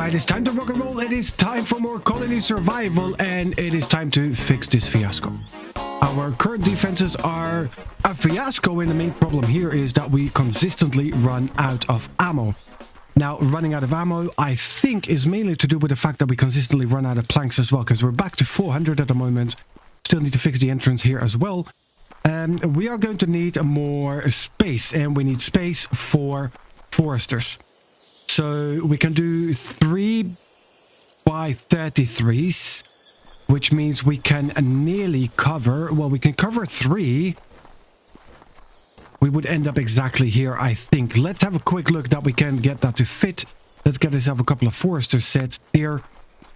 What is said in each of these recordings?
Alright, it's time to rock and roll. It is time for more colony survival, and it is time to fix this fiasco. Our current defenses are a fiasco, and the main problem here is that we consistently run out of ammo. Now, running out of ammo, I think, is mainly to do with the fact that we consistently run out of planks as well, because we're back to 400 at the moment. Still need to fix the entrance here as well. We are going to need more space, and we need space for foresters. So we can do 3 by 33s, which means we can nearly cover, well, we can cover 3. We would end up exactly here, I think. Let's have a quick look that we can get that to fit. Let's get ourselves a couple of forester sets here,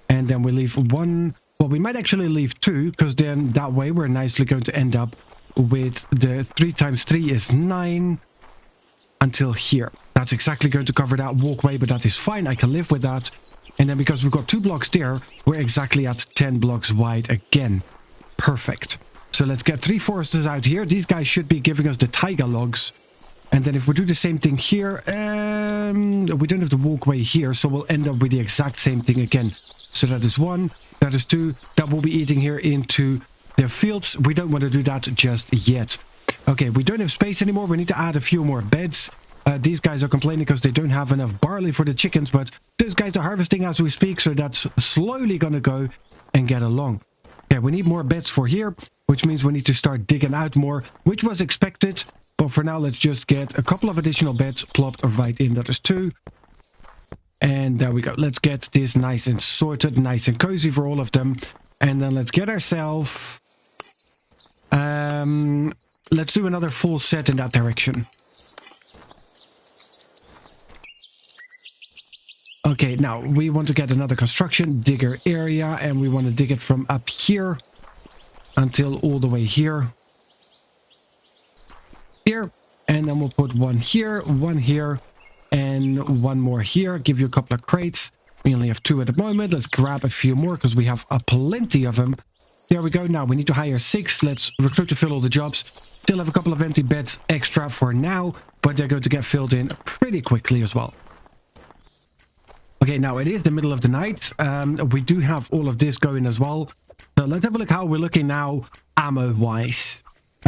and then we leave 1. Well, we might actually leave 2, because then that way we're nicely going to end up with the 3 times 3 is 9 until here. That's exactly going to cover that walkway, but that is fine. I can live with that. And then because we've got 2 blocks there, we're exactly at 10 blocks wide again. Perfect. So let's get 3 foresters out here. These guys should be giving us the taiga logs. And then if we do the same thing here, we don't have the walkway here, so we'll end up with the exact same thing again. So that is 1, that is 2, that will be eating here into their fields. We don't want to do that just yet. Okay, we don't have space anymore. We need to add a few more beds. These guys are complaining because they don't have enough barley for the chickens, but those guys are harvesting as we speak, so that's slowly gonna go and get along. Okay, we need more beds for here, which means we need to start digging out more, which was expected. But for now, let's just get a couple of additional beds plopped right in. That is 2. And there we go. Let's get this nice and sorted, nice and cozy for all of them. And then let's get ourselves... let's do another full set in that direction. Okay, now we want to get another construction digger area, and we want to dig it from up here until all the way here. Here, and then we'll put 1 here, 1 here, and 1 more here. Give you a couple of crates. We only have 2 at the moment. Let's grab a few more because we have plenty of them. There we go. Now we need to hire 6. Let's recruit to fill all the jobs. Still have a couple of empty beds extra for now, but they're going to get filled in pretty quickly as well. Okay, now it is the middle of the night. We do have all of this going as well. So let's have a look how we're looking now ammo-wise.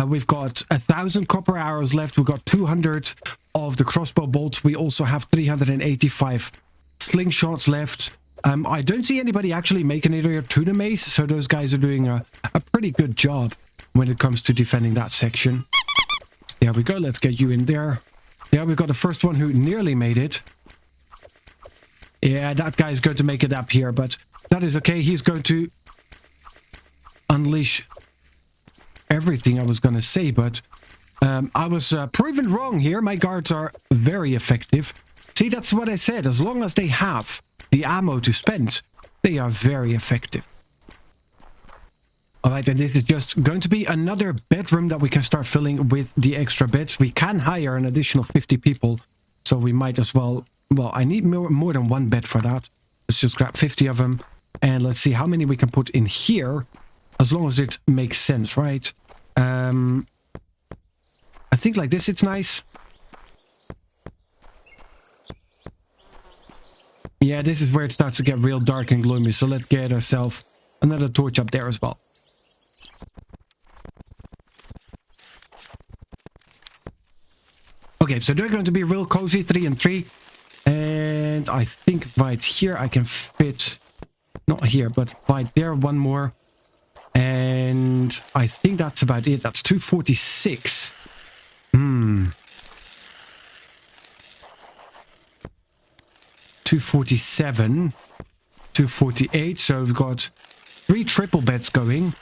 We've got 1,000 copper arrows left. We've got 200 of the crossbow bolts. We also have 385 slingshots left. I don't see anybody actually making it here to the maze, so those guys are doing a pretty good job when it comes to defending that section. There we go. Let's get you in there. Yeah, we've got the first one who nearly made it. Yeah, that guy's going to make it up here, but that is okay. He's going to unleash everything I was going to say, but I was proven wrong here. My guards are very effective. See, that's what I said. As long as they have the ammo to spend, they are very effective. All right, and this is just going to be another bedroom that we can start filling with the extra beds. We can hire an additional 50 people, so we might as well... Well, I need more than 1 bed for that. Let's just grab 50 of them. And let's see how many we can put in here. As long as it makes sense, right? I think like this it's nice. Yeah, this is where it starts to get real dark and gloomy. So let's get ourselves another torch up there as well. Okay, so they're going to be real cozy, 3 and 3. And I think right here I can fit, not here, but right there 1 more. And I think that's about it. That's 246. 247. 248. So we've got 3 triple beds going.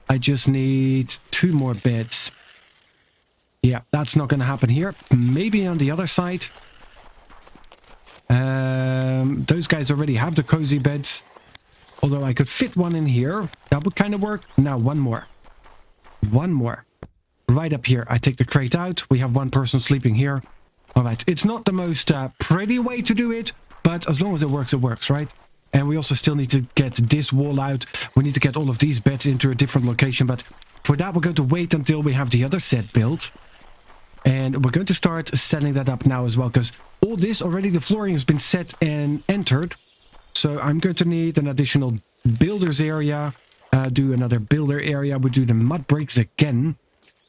I just need 2 more beds. Yeah, that's not going to happen here. Maybe on the other side. Those guys already have the cozy beds. Although I could fit 1 in here. That would kind of work. Now 1 more. 1 more. Right up here. I take the crate out. We have 1 person sleeping here. Alright. It's not the most pretty way to do it. But as long as it works, right? And we also still need to get this wall out. We need to get all of these beds into a different location. But for that, we're going to wait until we have the other set built. And we're going to start setting that up now as well, because all this already, the flooring has been set and entered. So I'm going to need an additional builders area, do another builder area. We do the mud bricks again.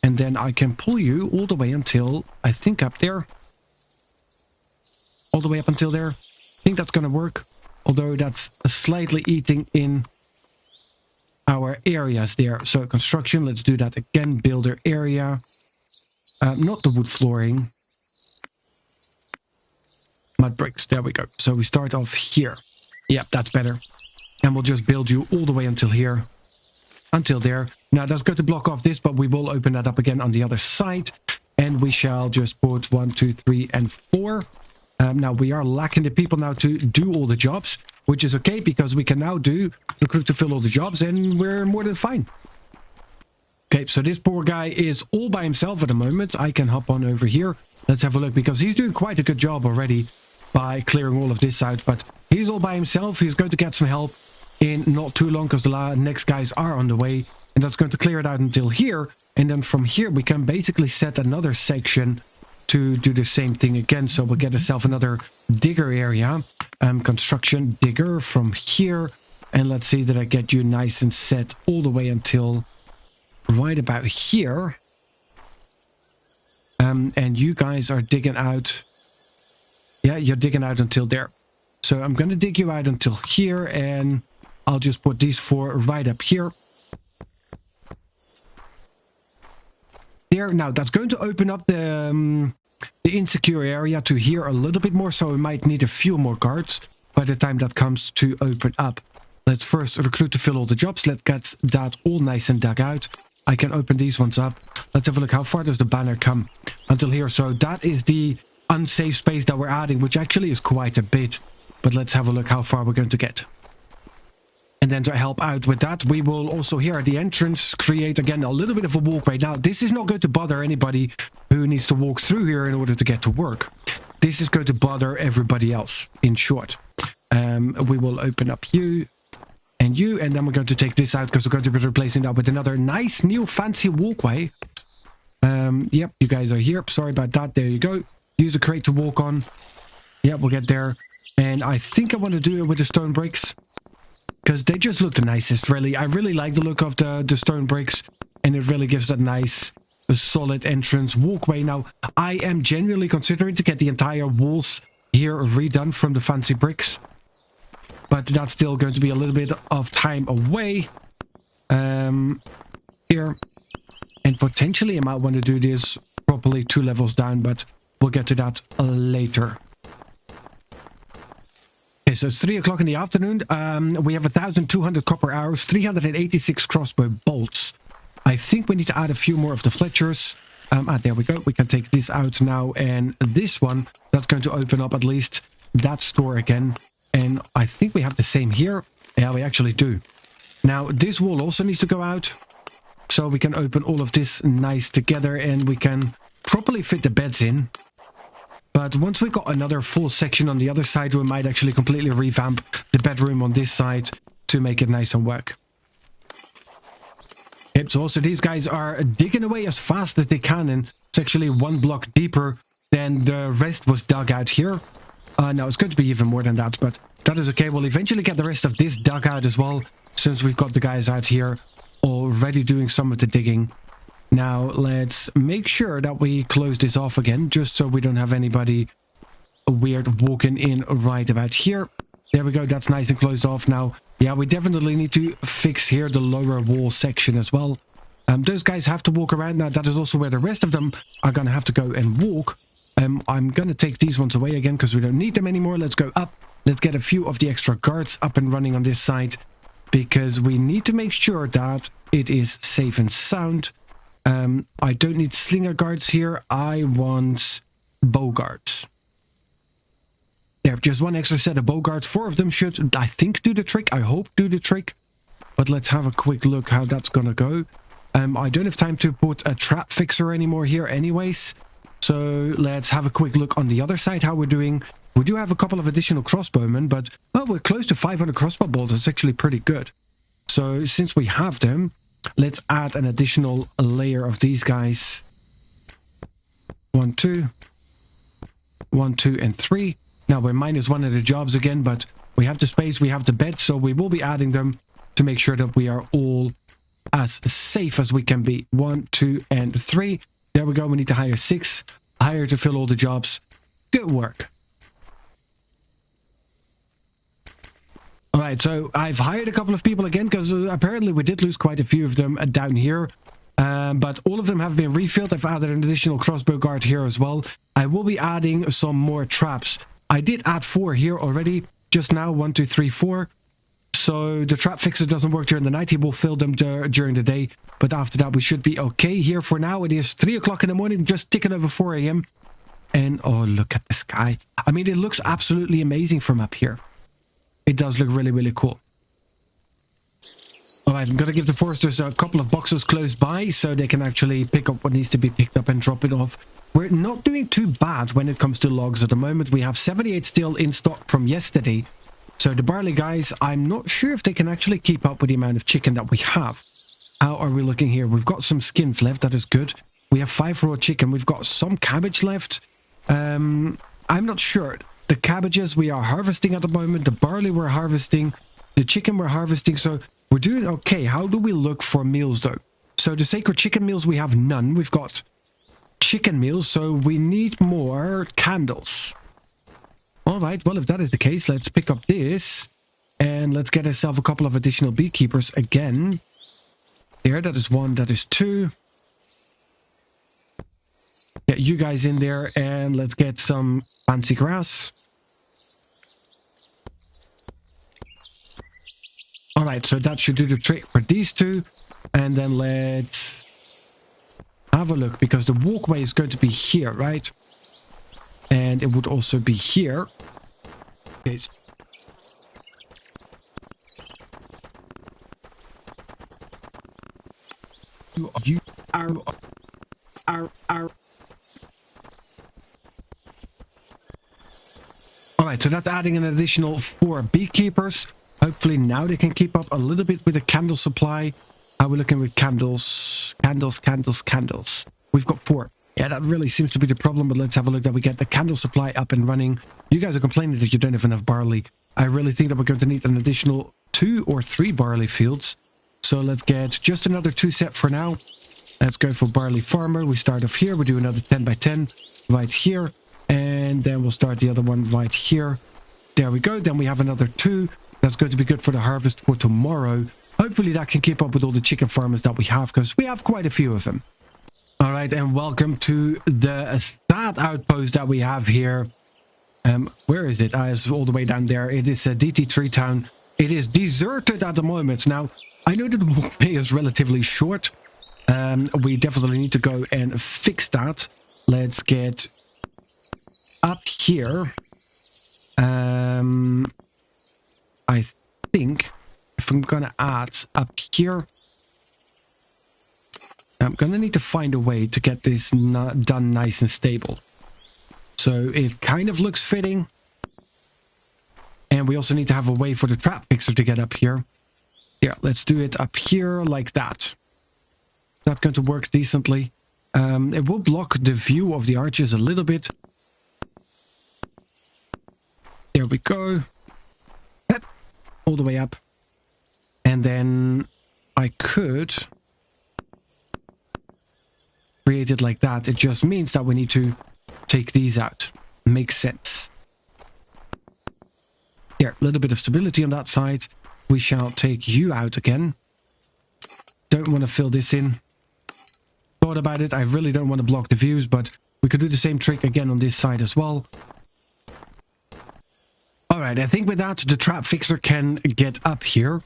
And then I can pull you all the way until, I think, up there. All the way up until there. I think that's going to work. Although that's slightly eating in our areas there. So construction, let's do that again. Builder area. Not the wood flooring. Mud bricks, there we go. So we start off here. Yep, that's better. And we'll just build you all the way until here. Until there. Now that's going to block off this, but we will open that up again on the other side. And we shall just put 1, 2, 3, and 4. Now we are lacking the people now to do all the jobs, which is okay because we can now do recruit to fill all the jobs and we're more than fine. Okay, so this poor guy is all by himself at the moment. I can hop on over here. Let's have a look because he's doing quite a good job already by clearing all of this out. But he's all by himself. He's going to get some help in not too long because the next guys are on the way. And that's going to clear it out until here. And then from here we can basically set another section to do the same thing again. So we'll get ourselves another digger area. Construction digger from here. And let's see that I get you nice and set all the way until right about here. And you guys are digging out. Yeah, you're digging out until there. So I'm going to dig you out until here. And I'll just put these 4 right up here. There. Now that's going to open up the insecure area to here a little bit more. So we might need a few more guards by the time that comes to open up. Let's first recruit to fill all the jobs. Let's get that all nice and dug out. I can open these ones up. Let's have a look. How far does the banner come? Until here. So that is the unsafe space that we're adding, which actually is quite a bit. But let's have a look how far we're going to get. And then to help out with that, we will also here at the entrance create again a little bit of a walkway. Now, this is not going to bother anybody who needs to walk through here in order to get to work. This is going to bother everybody else, in short. We will open up you and you, and then we're going to take this out because we're going to be replacing that with another nice new fancy walkway. Yep, you guys are here. Sorry about that. There you go. Use the crate to walk on. Yep, we'll get there. And I think I want to do it with the stone bricks, because they just look the nicest, really. I really like the look of the stone bricks, and it really gives that nice, solid entrance walkway. Now, I am genuinely considering to get the entire walls here redone from the fancy bricks, but that's still going to be a little bit of time away. Here, and potentially I might want to do this properly 2 levels down, but we'll get to that later. Okay, so it's 3 o'clock in the afternoon. We have 1,200 copper arrows, 386 crossbow bolts. I think we need to add a few more of the Fletchers. There we go. We can take this out now. And this one, that's going to open up at least that store again. And I think we have the same here. Yeah, we actually do. Now, this wall also needs to go out. So we can open all of this nice together and we can properly fit the beds in. But once we've got another full section on the other side, we might actually completely revamp the bedroom on this side to make it nice and work. Yep, so also these guys are digging away as fast as they can, and it's actually 1 block deeper than the rest was dug out here. No, it's going to be even more than that, but that is okay. We'll eventually get the rest of this dug out as well, since we've got the guys out here already doing some of the digging. Now, let's make sure that we close this off again, just so we don't have anybody weird walking in right about here. There we go, that's nice and closed off now. Yeah, we definitely need to fix here the lower wall section as well. Those guys have to walk around. Now, that is also where the rest of them are going to have to go and walk. I'm going to take these ones away again because we don't need them anymore. Let's go up. Let's get a few of the extra guards up and running on this side, because we need to make sure that it is safe and sound. I don't need slinger guards here. I want bow guards. There, just 1 extra set of bow guards. 4 of them should, I think, do the trick. I hope do the trick. But let's have a quick look how that's gonna go. I don't have time to put a trap fixer anymore here anyways. So let's have a quick look on the other side how we're doing. We do have a couple of additional crossbowmen, but well, we're close to 500 crossbow bolts. That's actually pretty good. So since we have them, let's add an additional layer of these guys. 1, 2. 1, 2, and 3. Now we're minus one of the jobs again, but we have the space, we have the bed, so we will be adding them to make sure that we are all as safe as we can be. 1, 2, and 3. There we go. We need to hire 6. Hire to fill all the jobs. Good work. Alright, so I've hired a couple of people again, because apparently we did lose quite a few of them down here. But all of them have been refilled. I've added an additional crossbow guard here as well. I will be adding some more traps. I did add 4 here already, just now. 1, 2, 3, 4. So the trap fixer doesn't work during the night. He will fill them during the day. But after that, we should be okay here for now. It is 3 o'clock in the morning, just ticking over 4 a.m. And oh, look at the sky. I mean, it looks absolutely amazing from up here. It does look really, really cool. Alright, I'm going to give the foresters a couple of boxes close by so they can actually pick up what needs to be picked up and drop it off. We're not doing too bad when it comes to logs at the moment. We have 78 still in stock from yesterday. So the barley guys, I'm not sure if they can actually keep up with the amount of chicken that we have. How are we looking here? We've got some skins left. That is good. We have 5 raw chicken. We've got some cabbage left. I'm not sure. The cabbages we are harvesting at the moment. The barley we're harvesting. The chicken we're harvesting. So we're doing okay. How do we look for meals though? So the sacred chicken meals, we have none. We've got chicken meals, so we need more candles. Alright, well, if that is the case, let's pick up this. And let's get ourselves a couple of additional beekeepers again. There, that is 1, that is 2. Get you guys in there, and let's get some fancy grass. Alright, so that should do the trick for these 2. And then let's have a look, because the walkway is going to be here, right? And it would also be here. Okay. You are. Alright, so that's adding an additional 4 beekeepers. Hopefully now they can keep up a little bit with the candle supply. How are we looking with candles? Candles. We've got 4. Yeah, that really seems to be the problem, but let's have a look that we get the candle supply up and running. You guys are complaining that you don't have enough barley. I really think that we're going to need an additional 2 or 3 barley fields. So let's get just another 2 set for now. Let's go for barley farmer. We start off here. We do another 10 by 10 right here. And then we'll start the other one right here. There we go. Then we have another 2. That's going to be good for the harvest for tomorrow. Hopefully that can keep up with all the chicken farmers that we have, because we have quite a few of them. Alright, and welcome to the stat outpost that we have here. Where is it? It's all the way down there. It is a DT3 town. It is deserted at the moment. Now, I know that the walkway is relatively short. We definitely need to go and fix that. Let's get up here. I think if I'm gonna add up here, I'm gonna need to find a way to get this done nice and stable. So it kind of looks fitting. And we also need to have a way for the trap fixer to get up here. Yeah, let's do it up here like that. That's going to work decently. It will block the view of the arches a little bit. There we go. All the way up. And then I could create it like that. It just means that we need to take these out. Makes sense. Here, a little bit of stability on that side. We shall take you out again. Don't want to fill this in. Thought about it. I really don't want to block the views, but we could do the same trick again on this side as well. Alright, I think with that, the trap fixer can get up here.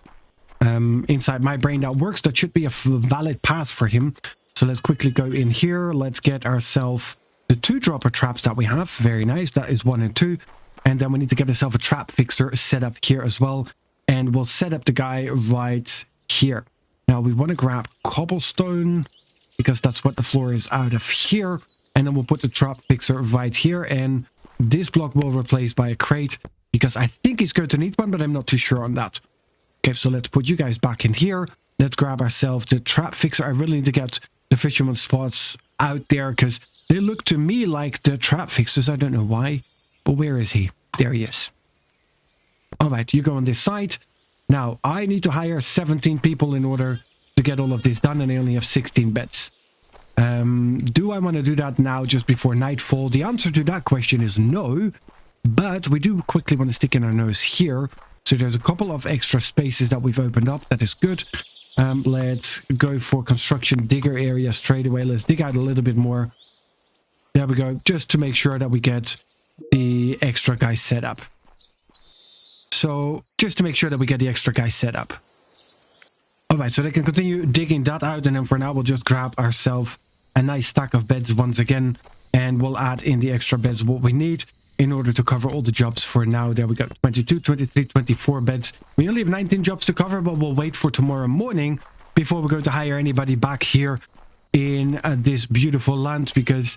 Inside my brain that works. That should be a valid path for him. So let's quickly go in here. Let's get ourselves the 2 dropper traps that we have. Very nice. That is 1 and 2. And then we need to get ourselves a trap fixer set up here as well. And we'll set up the guy right here. Now we want to grab cobblestone, because that's what the floor is out of here. And then we'll put the trap fixer right here. And this block will replace by a crate, because I think he's going to need one, but I'm not too sure on that. Okay, so let's put you guys back in here. Let's grab ourselves the trap fixer. I really need to get the fisherman spots out there, because They look to me like the trap fixers. I don't know why. But where is he? There he is. Alright, you go on this side. Now, I need to hire 17 people in order to get all of this done, and I only have 16 beds. Do I want to do that now just before nightfall? The answer to that question is no, but we do quickly want to stick in our nose here. So there's a couple of extra spaces that we've opened up. That is good. Let's go for construction digger area straight away. Let's dig out a little bit more. There we go, just to make sure that we get the extra guys set up. So, just to make sure that we get the extra guys set up. Alright, so they can continue digging that out, and then for now we'll just grab ourselves a nice stack of beds once again, and we'll add in the extra beds what we need in order to cover all the jobs for now. There we go, 22, 23, 24 beds. We only have 19 jobs to cover, but we'll wait for tomorrow morning before we're going to hire anybody back here in this beautiful land, because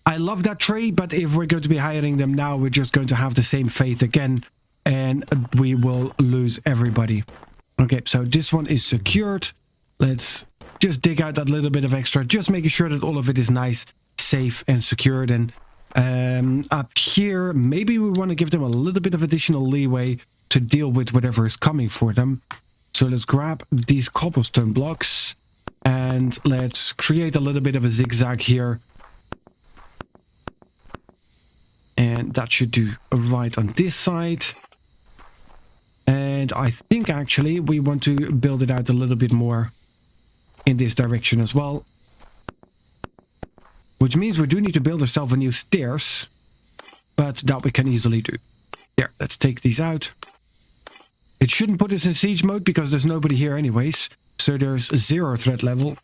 I love that tree, but if we're going to be hiring them now, we're just going to have the same fate again, and we will lose everybody. Okay, so this one is secured. Let's just dig out that little bit of extra, just making sure that all of it is nice, safe, and secured. And up here, maybe we want to give them a little bit of additional leeway to deal with whatever is coming for them. So let's grab these cobblestone blocks, and let's create a little bit of a zigzag here. And that should do right on this side. And I think actually we want to build it out a little bit more in this direction as well. Which means we do need to build ourselves a new stairs. But that we can easily do. There, let's take these out. It shouldn't put us in siege mode because there's nobody here anyways. So there's 0 threat level.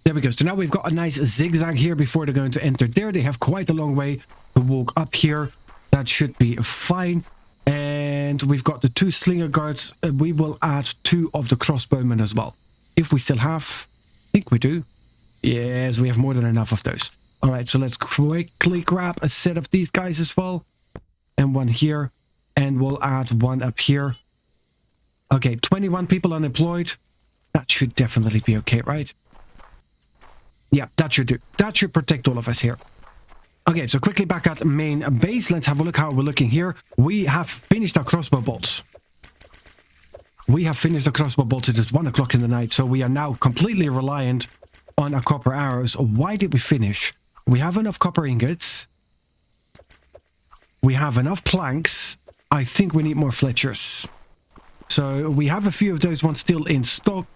There we go. So now we've got a nice zigzag here before they're going to enter there. They have quite a long way to walk up here. That should be fine. And we've got the 2 slinger guards. We will add 2 of the crossbowmen as well. If we still have... I think we do. Yes, we have more than enough of those. Alright, so let's quickly grab a set of these guys as well. And 1 here. And we'll add 1 up here. Okay, 21 people unemployed. That should definitely be okay, right? Yeah, that should do. That should protect all of us here. Okay, so quickly back at main base. Let's have a look how we're looking here. We have finished our crossbow bolts. We have finished the crossbow bolts. It is 1 o'clock in the night, so we are now completely reliant on our copper arrows. Why did we finish? We have enough copper ingots. We have enough planks. I think we need more Fletchers. So we have a few of those ones still in stock.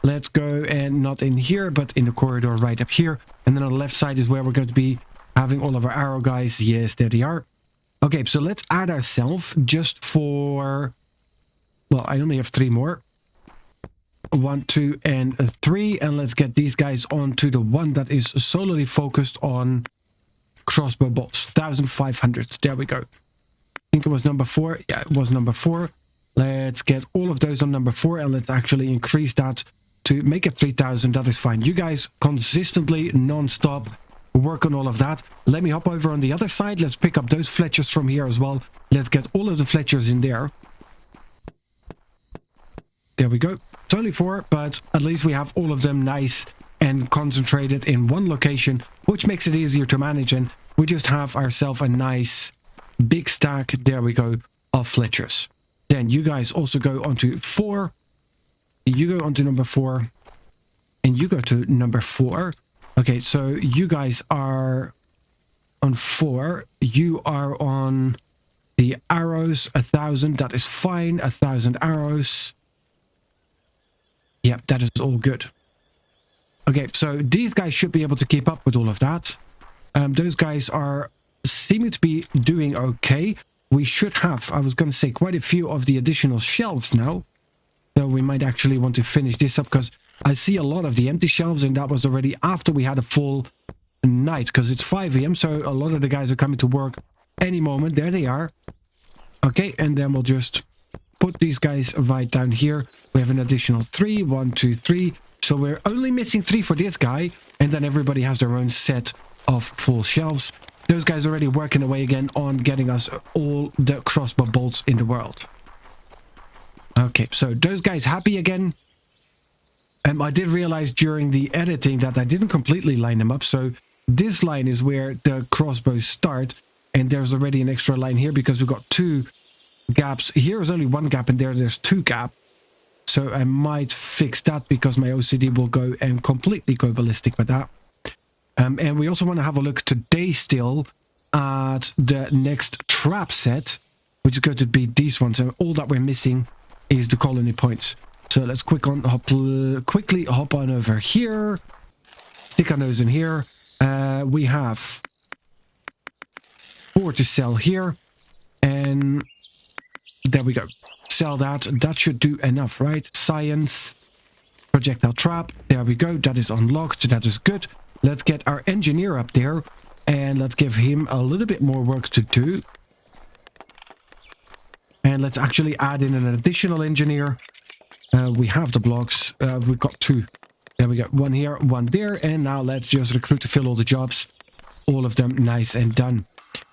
Let's go, and not in here, but in the corridor right up here. And then on the left side is where we're going to be having all of our arrow guys. Yes, there they are. Okay, so let's add ourselves just for... Well, I only have 3 more. 1, 2, and 3. And let's get these guys onto the one that is solely focused on crossbow bolts. 1,500. There we go. I think it was number 4. Yeah, it was number 4. Let's get all of those on number 4, and let's actually increase that to make it 3,000. That is fine. You guys consistently, non-stop, work on all of that. Let me hop over on the other side. Let's pick up those Fletchers from here as well. Let's get all of the Fletchers in there. There we go. It's only 4, but at least we have all of them nice and concentrated in one location, which makes it easier to manage, and we just have ourselves a nice big stack, there we go, of Fletchers. Then you guys also go onto 4. You go onto number 4. And you go to number 4. Okay, so you guys are on 4. You are on the arrows, 1,000. That is fine. 1,000 arrows. Yep, that is all good. Okay, so these guys should be able to keep up with all of that. Those guys are seeming to be doing okay. We should have, I was going to say, quite a few of the additional shelves now. So we might actually want to finish this up, because I see a lot of the empty shelves, and that was already after we had a full night, because it's 5 AM, so a lot of the guys are coming to work any moment. There they are. Okay, and then we'll just put these guys right down here. We have an additional 3. 1, 2, 3. So we're only missing 3 for this guy, and then everybody has their own set of full shelves. Those guys are already working away again on getting us all the crossbow bolts in the world. Okay, so those guys happy again. I did realize during the editing that I didn't completely line them up. So this line is where the crossbows start. And there's already an extra line here because we've got 2 gaps. Here is only 1 gap and there's 2 gaps. So I might fix that because my OCD will go and completely go ballistic with that. And we also want to have a look today still at the next trap set, which is going to be these ones. And all that we're missing is the colony points. So let's quickly hop on over here. Stick our nose in here. We have 4 to sell here. And there we go. Sell that. That should do enough, right? Science. Projectile trap. There we go. That is unlocked. That is good. Let's get our engineer up there. And let's give him a little bit more work to do. And let's actually add in an additional engineer. We have the blocks. We've got 2. There we go. 1 here, 1 there. And now let's just recruit to fill all the jobs. All of them nice and done.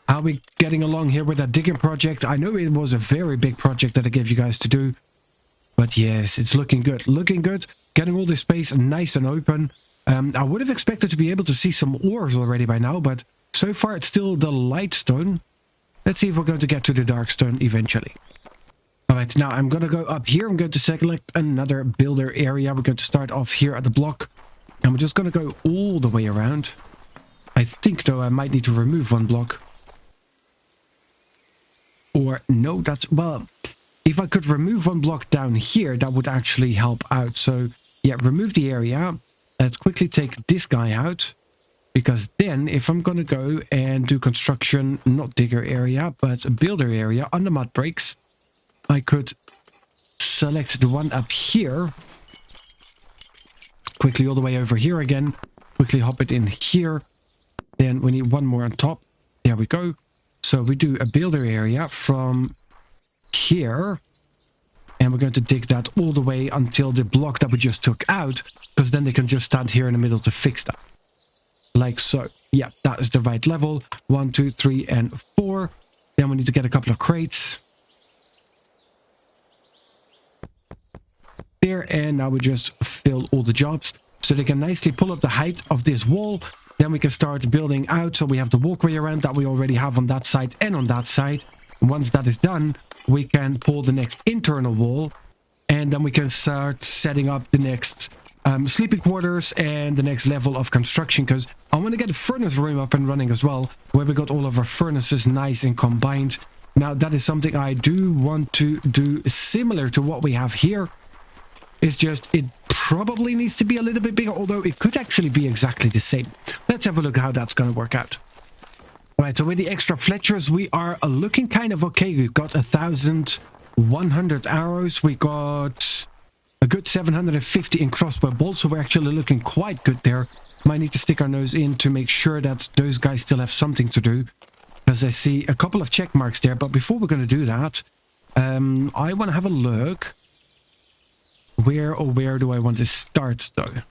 How are we getting along here with that digging project? I know it was a very big project that I gave you guys to do. But yes, it's looking good. Looking good. Getting all this space nice and open. I would have expected to be able to see some ores already by now. But so far it's still the light stone. Let's see if we're going to get to the dark stone eventually. Alright, now I'm going to go up here. I'm going to select another builder area. We're going to start off here at the block. And we're just going to go all the way around. I think, though, I might need to remove 1 block. Or, no, that's... Well, if I could remove 1 block down here, that would actually help out. So, yeah, remove the area. Let's quickly take this guy out. Because then, if I'm going to go and do construction, not digger area, but a builder area on the mud breaks, I could select the one up here. Quickly all the way over here again. Quickly hop it in here. Then we need 1 more on top. There we go. So we do a builder area from here. And we're going to dig that all the way until the block that we just took out. Because then they can just stand here in the middle to fix that. Like so. Yeah, that is the right level. 1, 2, 3, and 4. Then we need to get a couple of crates. There, and now we just fill all the jobs. So they can nicely pull up the height of this wall. Then we can start building out. So we have the walkway around that we already have on that side and on that side. And once that is done, we can pull the next internal wall. And then we can start setting up the next sleeping quarters and the next level of construction. Because I want to get a furnace room up and running as well. Where we got all of our furnaces nice and combined. Now that is something I do want to do similar to what we have here. It's just, it probably needs to be a little bit bigger, although it could actually be exactly the same. Let's have a look at how that's going to work out. Alright, so with the extra Fletchers, we are looking kind of okay. We've got 1,100 arrows. We got a good 750 in crossbow bolts, so we're actually looking quite good there. Might need to stick our nose in to make sure that those guys still have something to do. Because I see a couple of check marks there, but before we're going to do that, I want to have a look. Where do I want to start, though?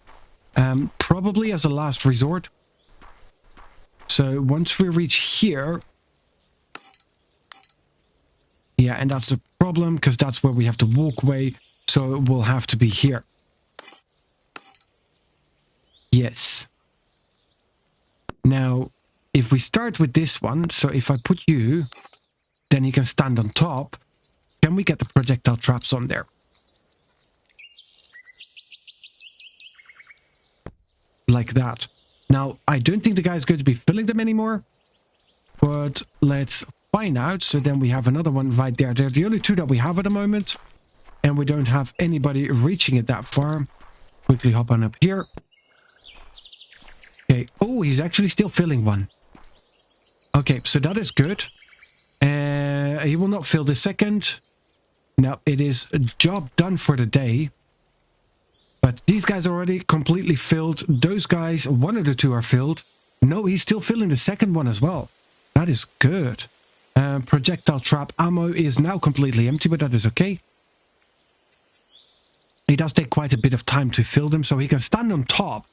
Probably as a last resort. So once we reach here... Yeah, and that's the problem, because that's where we have the walkway. So it will have to be here. Yes. Now, if we start with this one, so if I put you, then you can stand on top. Can we get the projectile traps on there? Like that. Now, I don't think the guy's going to be filling them anymore. But let's find out. So then we have another one right there. They're the only 2 that we have at the moment. And we don't have anybody reaching it that far. Quickly hop on up here. Okay. Oh, he's actually still filling one. Okay, so that is good. He will not fill the second. Now, it is a job done for the day. But these guys are already completely filled. Those guys, 1 of the 2 are filled. No, he's still filling the second one as well. That is good. Projectile trap ammo is now completely empty, but that is okay. It does take quite a bit of time to fill them, so he can stand on top.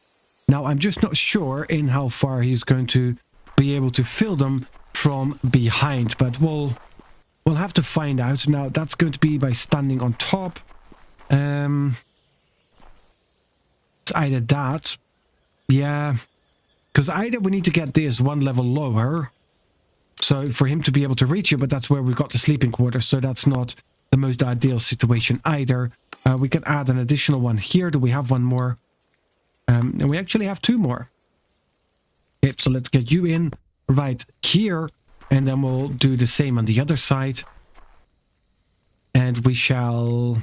Now, I'm just not sure in how far he's going to be able to fill them from behind, but we'll have to find out. Now, that's going to be by standing on top. It's either that. Yeah. Because either we need to get this one level lower. So for him to be able to reach you, but that's where we've got the sleeping quarters. So that's not the most ideal situation either. We can add an additional one here. Do we have one more? And we actually have 2 more. Yep, so let's get you in right here. And then we'll do the same on the other side. And we shall...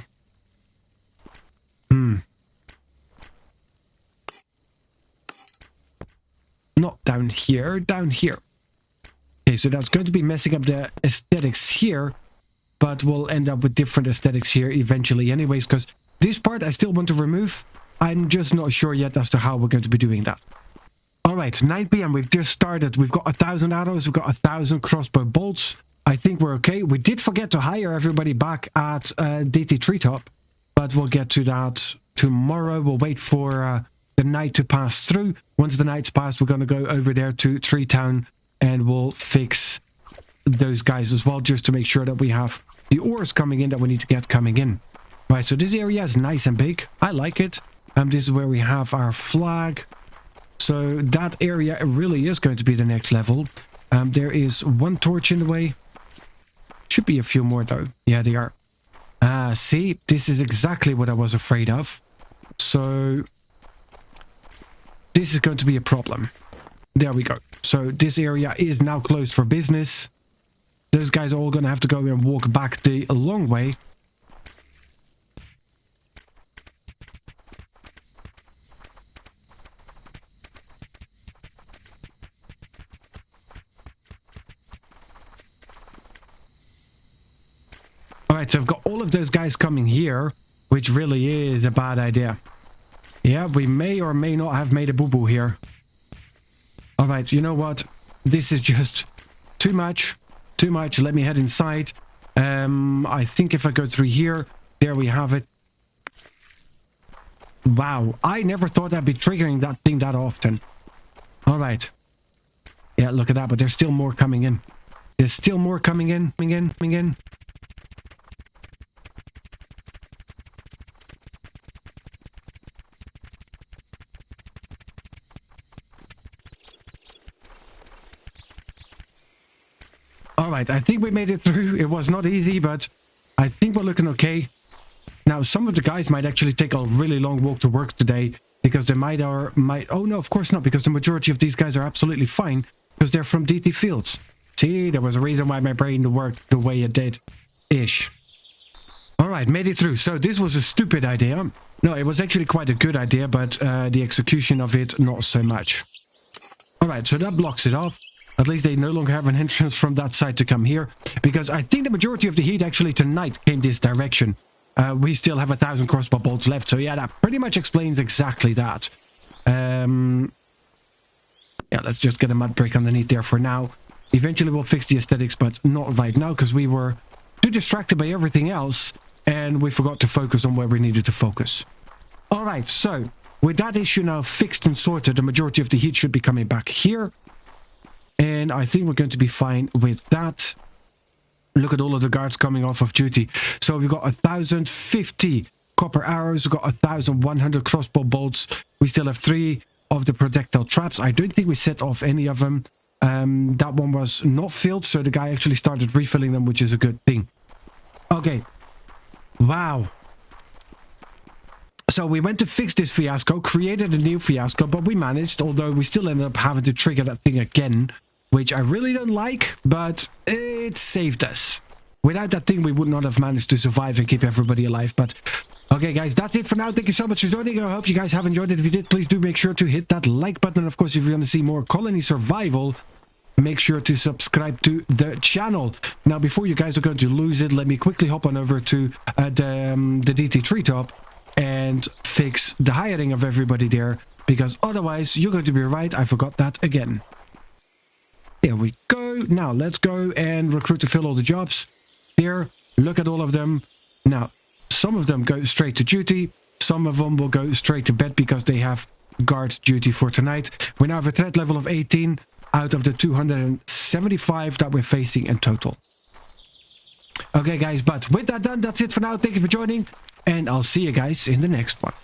Not down here, down here. Okay, so that's going to be messing up the aesthetics here. But we'll end up with different aesthetics here eventually anyways. Because this part I still want to remove. I'm just not sure yet as to how we're going to be doing that. Alright, 9 PM. We've just started. We've got 1,000 arrows. We've got 1,000 crossbow bolts. I think we're okay. We did forget to hire everybody back at DT Treetop. But we'll get to that tomorrow. We'll wait for the night to pass through. Once the night's passed, we're going to go over there to Tree Town. And we'll fix those guys as well. Just to make sure that we have the ores coming in that we need to get coming in. Right, so this area is nice and big. I like it. This is where we have our flag. So that area really is going to be the next level. There is 1 torch in the way. Should be a few more though. Yeah, they are. See, this is exactly what I was afraid of. So this is going to be a problem. There we go. So this area is now closed for business. Those guys are all going to have to go and walk back the long way. Alright, so I've got all of those guys coming here, which really is a bad idea. Yeah, we may or may not have made a boo-boo here. Alright, you know what? This is just too much. Too much. Let me head inside. I think if I go through here, there we have it. Wow, I never thought I'd be triggering that thing that often. Alright. Yeah, look at that, but there's still more coming in. There's still more coming in, coming in. Alright, I think we made it through. It was not easy, but I think we're looking okay. Now, some of the guys might actually take a really long walk to work today, because they might... Oh no, of course not, because the majority of these guys are absolutely fine, because they're from DT Fields. See, there was a reason why my brain worked the way it did. Ish. Alright, made it through. So this was a stupid idea. No, it was actually quite a good idea, but the execution of it, not so much. Alright, so that blocks it off. At least they no longer have an entrance from that side to come here. Because I think the majority of the heat actually tonight came this direction. We still have 1,000 crossbow bolts left. So yeah, that pretty much explains exactly that. Yeah, let's just get a mud brick underneath there for now. Eventually we'll fix the aesthetics, but not right now. Because we were too distracted by everything else. And we forgot to focus on where we needed to focus. Alright, so with that issue now fixed and sorted, the majority of the heat should be coming back here. And I think we're going to be fine with that. Look at all of the guards coming off of duty. So we've got 1,050 copper arrows. We've got 1,100 crossbow bolts. We still have 3 of the projectile traps. I don't think we set off any of them. That one was not filled. So the guy actually started refilling them, which is a good thing. Okay. Wow. So we went to fix this fiasco, created a new fiasco, but we managed, although we still ended up having to trigger that thing again, which I really don't like, but it saved us. Without that thing, we would not have managed to survive and keep everybody alive, but... Okay, guys, that's it for now. Thank you so much for joining. I hope you guys have enjoyed it. If you did, please do make sure to hit that like button. And of course, if you want to see more colony survival, make sure to subscribe to the channel. Now, before you guys are going to lose it, let me quickly hop on over to the DT Treetop and fix the hiring of everybody there, because otherwise you're going to be right. I forgot that again. Here we go. Now let's go and recruit to fill all the jobs. Here, look at all of them. Now, some of them go straight to duty. Some of them will go straight to bed because they have guard duty for tonight. We now have a threat level of 18 out of the 275 that we're facing in total. Okay, guys, but with that done, that's it for now. Thank you for joining, and I'll see you guys in the next one.